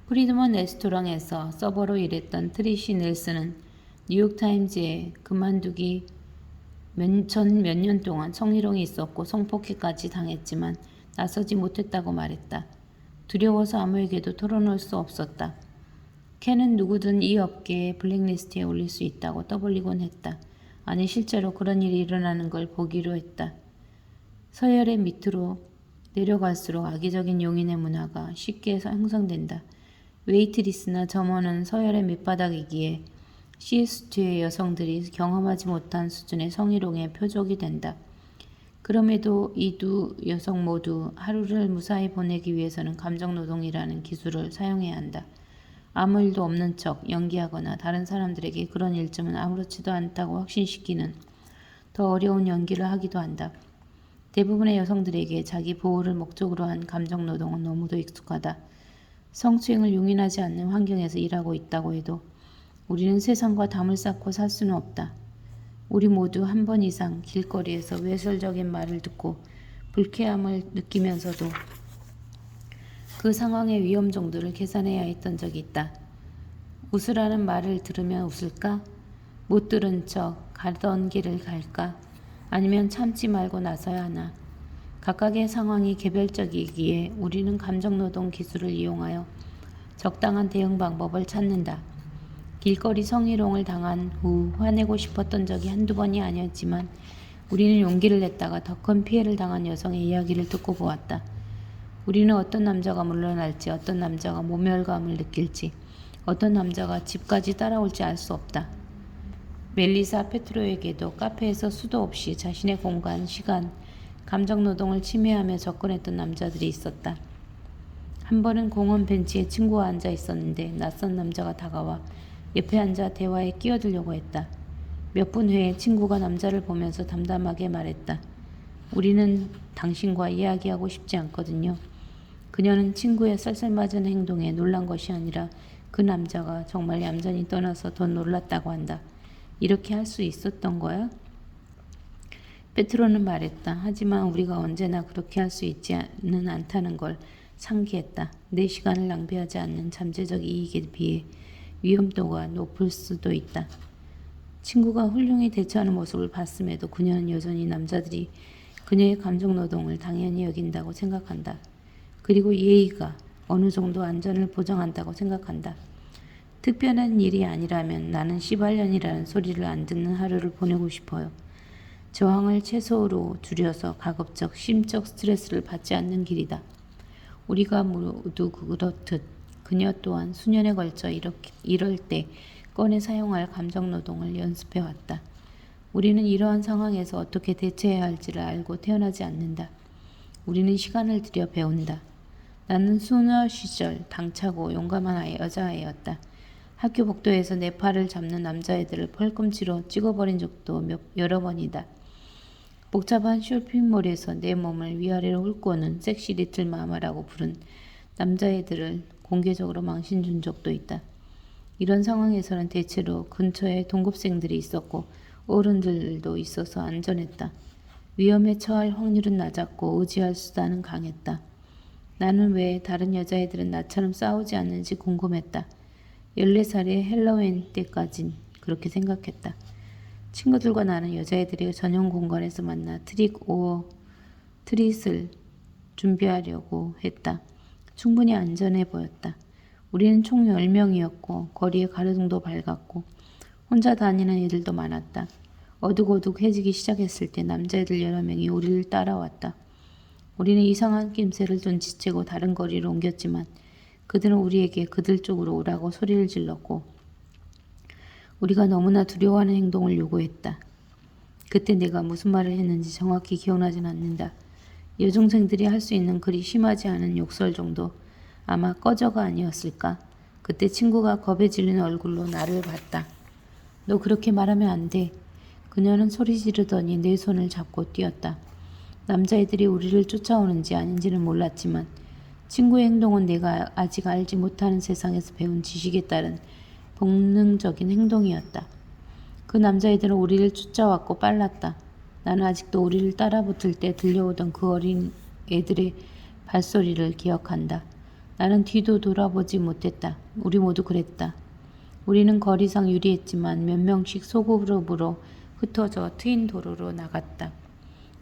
프리드먼 레스토랑에서 서버로 일했던 트리시 넬슨은 뉴욕타임즈에 그만두기 전 몇 년 동안 성희롱이 있었고 성폭행까지 당했지만 나서지 못했다고 말했다. 두려워서 아무에게도 털어놓을 수 없었다. 켄은 누구든 이 업계의 블랙리스트에 올릴 수 있다고 떠벌리곤 했다. 아니 실제로 그런 일이 일어나는 걸 보기로 했다. 서열의 밑으로 내려갈수록 악의적인 용인의 문화가 쉽게 형성된다. 웨이트리스나 점원은 서열의 밑바닥이기에 C수트의 여성들이 경험하지 못한 수준의 성희롱의 표적이 된다. 그럼에도 이 두 여성 모두 하루를 무사히 보내기 위해서는 감정노동이라는 기술을 사용해야 한다. 아무 일도 없는 척 연기하거나 다른 사람들에게 그런 일쯤은 아무렇지도 않다고 확신시키는 더 어려운 연기를 하기도 한다. 대부분의 여성들에게 자기 보호를 목적으로 한 감정노동은 너무도 익숙하다. 성추행을 용인하지 않는 환경에서 일하고 있다고 해도 우리는 세상과 담을 쌓고 살 수는 없다. 우리 모두 한 번 이상 길거리에서 외설적인 말을 듣고 불쾌함을 느끼면서도 그 상황의 위험 정도를 계산해야 했던 적이 있다. 웃으라는 말을 들으면 웃을까? 못 들은 척 가던 길을 갈까? 아니면 참지 말고 나서야 하나? 각각의 상황이 개별적이기에 우리는 감정노동 기술을 이용하여 적당한 대응 방법을 찾는다. 길거리 성희롱을 당한 후 화내고 싶었던 적이 한두 번이 아니었지만 우리는 용기를 냈다가 더 큰 피해를 당한 여성의 이야기를 듣고 보았다. 우리는 어떤 남자가 물러날지, 어떤 남자가 모멸감을 느낄지, 어떤 남자가 집까지 따라올지 알 수 없다. 멜리사 페트로에게도 카페에서 수도 없이 자신의 공간, 시간, 감정노동을 침해하며 접근했던 남자들이 있었다. 한 번은 공원 벤치에 친구와 앉아 있었는데 낯선 남자가 다가와 옆에 앉아 대화에 끼어들려고 했다. 몇 분 후에 친구가 남자를 보면서 담담하게 말했다. 우리는 당신과 이야기하고 싶지 않거든요. 그녀는 친구의 쌀쌀맞은 행동에 놀란 것이 아니라 그 남자가 정말 얌전히 떠나서 더 놀랐다고 한다. 이렇게 할 수 있었던 거야? 페트로는 말했다. 하지만 우리가 언제나 그렇게 할 수 있지는 않다는 걸 상기했다. 내 시간을 낭비하지 않는 잠재적 이익에 비해 위험도가 높을 수도 있다. 친구가 훌륭히 대처하는 모습을 봤음에도 그녀는 여전히 남자들이 그녀의 감정노동을 당연히 여긴다고 생각한다. 그리고 예의가 어느 정도 안전을 보장한다고 생각한다. 특별한 일이 아니라면 나는 시발년이라는 소리를 안 듣는 하루를 보내고 싶어요. 저항을 최소로 줄여서 가급적 심적 스트레스를 받지 않는 길이다. 우리가 모두 그렇듯 그녀 또한 수년에 걸쳐 이럴 때 꺼내 사용할 감정노동을 연습해왔다. 우리는 이러한 상황에서 어떻게 대처해야 할지를 알고 태어나지 않는다. 우리는 시간을 들여 배운다. 나는 소녀 시절 당차고 용감한 여자아이였다. 학교 복도에서 내 팔을 잡는 남자애들을 펄꿈치로 찍어버린 적도 여러 번이다. 복잡한 쇼핑몰에서 내 몸을 위아래로 훑고는 섹시 리틀 마마라고 부른 남자애들을 공개적으로 망신 준 적도 있다. 이런 상황에서는 대체로 근처에 동급생들이 있었고 어른들도 있어서 안전했다. 위험에 처할 확률은 낮았고 의지할 수단은 강했다. 나는 왜 다른 여자애들은 나처럼 싸우지 않는지 궁금했다. 14살의 헬로윈 때까진 그렇게 생각했다. 친구들과 나는 여자애들이 전용 공간에서 만나 트릿을 준비하려고 했다. 충분히 안전해 보였다. 우리는 총 10명이었고 거리에 가로등도 밝았고 혼자 다니는 애들도 많았다. 어둑어둑해지기 시작했을 때 남자애들 여러 명이 우리를 따라왔다. 우리는 이상한 낌새를 눈치채고 다른 거리로 옮겼지만 그들은 우리에게 그들 쪽으로 오라고 소리를 질렀고 우리가 너무나 두려워하는 행동을 요구했다. 그때 내가 무슨 말을 했는지 정확히 기억나진 않는다. 여중생들이 할 수 있는 그리 심하지 않은 욕설 정도. 아마 꺼져가 아니었을까. 그때 친구가 겁에 질린 얼굴로 나를 봤다. 너 그렇게 말하면 안 돼. 그녀는 소리 지르더니 내 손을 잡고 뛰었다. 남자애들이 우리를 쫓아오는지 아닌지는 몰랐지만 친구의 행동은 내가 아직 알지 못하는 세상에서 배운 지식에 따른 본능적인 행동이었다. 그 남자애들은 우리를 쫓아왔고 빨랐다. 나는 아직도 우리를 따라붙을 때 들려오던 그 어린 애들의 발소리를 기억한다. 나는 뒤도 돌아보지 못했다. 우리 모두 그랬다. 우리는 거리상 유리했지만 몇 명씩 소그룹으로 흩어져 트인 도로로 나갔다.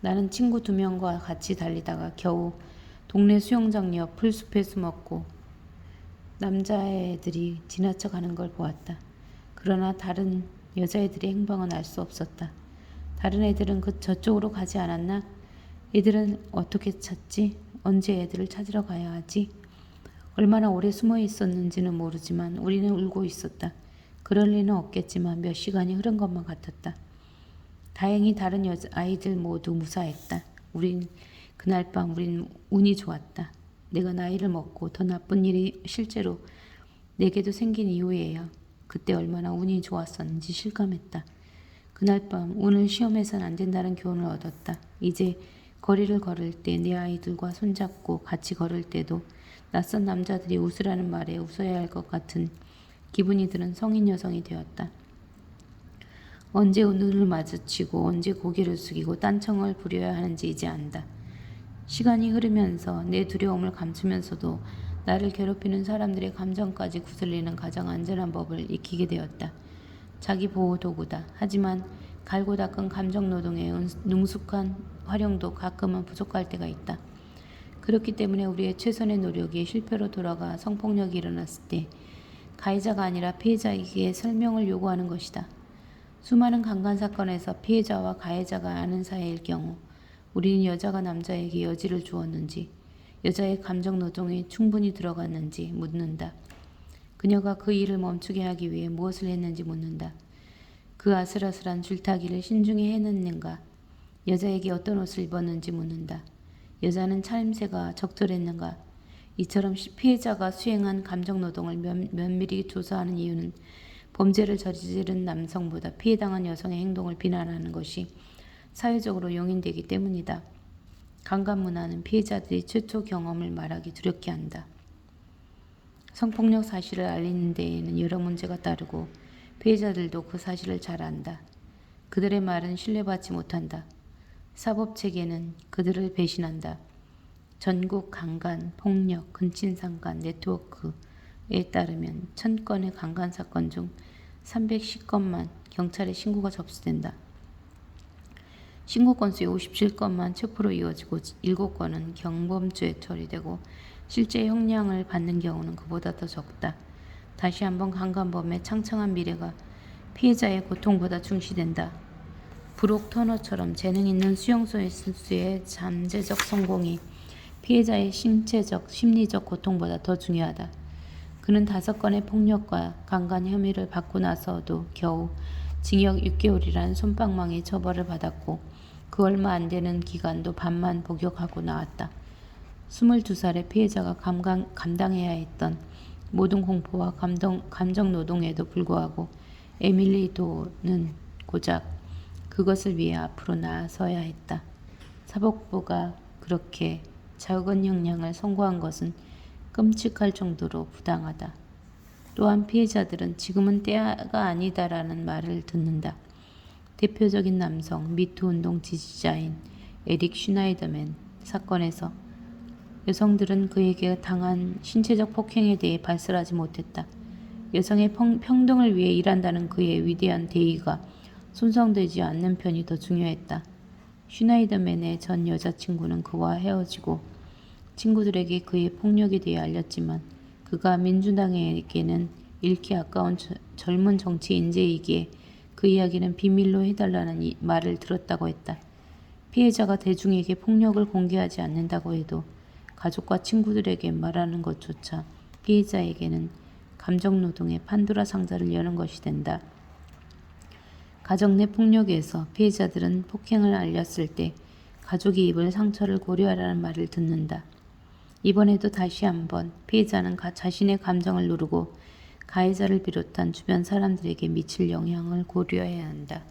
나는 친구 2명과 같이 달리다가 겨우 동네 수영장 옆 풀숲에 숨었고 남자애들이 지나쳐 가는 걸 보았다. 그러나 다른 여자애들의 행방은 알 수 없었다. 다른 애들은 저쪽으로 가지 않았나? 애들은 어떻게 찾지? 언제 애들을 찾으러 가야 하지? 얼마나 오래 숨어 있었는지는 모르지만 우리는 울고 있었다. 그럴 리는 없겠지만 몇 시간이 흐른 것만 같았다. 다행히 다른 아이들 모두 무사했다. 그날 밤 우린 운이 좋았다. 내가 나이를 먹고 더 나쁜 일이 실제로 내게도 생긴 이후에야 그때 얼마나 운이 좋았었는지 실감했다. 그날 밤 운을 시험해서는 안 된다는 교훈을 얻었다. 이제 거리를 걸을 때 내 아이들과 손잡고 같이 걸을 때도 낯선 남자들이 웃으라는 말에 웃어야 할 것 같은 기분이 드는 성인 여성이 되었다. 언제 눈을 마주치고 언제 고개를 숙이고 딴청을 부려야 하는지 이제 안다. 시간이 흐르면서 내 두려움을 감추면서도 나를 괴롭히는 사람들의 감정까지 구슬리는 가장 안전한 법을 익히게 되었다. 자기 보호 도구다. 하지만 갈고 닦은 감정노동의 능숙한 활용도 가끔은 부족할 때가 있다. 그렇기 때문에 우리의 최선의 노력이 실패로 돌아가 성폭력이 일어났을 때 가해자가 아니라 피해자에게 설명을 요구하는 것이다. 수많은 강간 사건에서 피해자와 가해자가 아는 사이일 경우 우리는 여자가 남자에게 여지를 주었는지 여자의 감정 노동이 충분히 들어갔는지 묻는다. 그녀가 그 일을 멈추게 하기 위해 무엇을 했는지 묻는다. 그 아슬아슬한 줄타기를 신중히 해냈는가? 여자에게 어떤 옷을 입었는지 묻는다. 여자는 차림새가 적절했는가? 이처럼 피해자가 수행한 감정노동을 면밀히 조사하는 이유는 범죄를 저지른 남성보다 피해당한 여성의 행동을 비난하는 것이 사회적으로 용인되기 때문이다. 강간 문화는 피해자들이 최초 경험을 말하기 두렵게 한다. 성폭력 사실을 알리는 데에는 여러 문제가 따르고 피해자들도 그 사실을 잘 안다. 그들의 말은 신뢰받지 못한다. 사법체계는 그들을 배신한다. 전국 강간, 폭력, 근친상간 네트워크에 따르면 1000건의 강간 사건 중 310건만 경찰에 신고가 접수된다. 신고 건수의 57건만 체포로 이어지고 7건은 경범죄 처리되고 실제 형량을 받는 경우는 그보다 더 적다. 다시 한번 강간범의 창창한 미래가 피해자의 고통보다 중시된다. 브록 터너처럼 재능 있는 수용소의 잠재적 성공이 피해자의 신체적, 심리적 고통보다 더 중요하다. 그는 5건의 폭력과 강간 혐의를 받고 나서도 겨우 징역 6개월이라는 솜방망이 처벌을 받았고 그 얼마 안 되는 기간도 반만 복역하고 나왔다. 22살의 피해자가 감당해야 했던 모든 공포와 감정 노동에도 불구하고 에밀리 도는 고작 그것을 위해 앞으로 나서야 했다. 사법부가 그렇게 작은 형량을 선고한 것은 끔찍할 정도로 부당하다. 또한 피해자들은 지금은 때가 아니다라는 말을 듣는다. 대표적인 남성 미투 운동 지지자인 에릭 슈나이더맨 사건에서 여성들은 그에게 당한 신체적 폭행에 대해 발설하지 못했다. 여성의 평등을 위해 일한다는 그의 위대한 대의가 손상되지 않는 편이 더 중요했다. 슈나이더맨의 전 여자친구는 그와 헤어지고 친구들에게 그의 폭력에 대해 알렸지만 그가 민주당에게는 잃기 아까운 젊은 정치 인재이기에 그 이야기는 비밀로 해달라는 말을 들었다고 했다. 피해자가 대중에게 폭력을 공개하지 않는다고 해도 가족과 친구들에게 말하는 것조차 피해자에게는 감정노동의 판도라 상자를 여는 것이 된다. 가정 내 폭력에서 피해자들은 폭행을 알렸을 때 가족이 입을 상처를 고려하라는 말을 듣는다. 이번에도 다시 한번 피해자는 자신의 감정을 누르고 가해자를 비롯한 주변 사람들에게 미칠 영향을 고려해야 한다.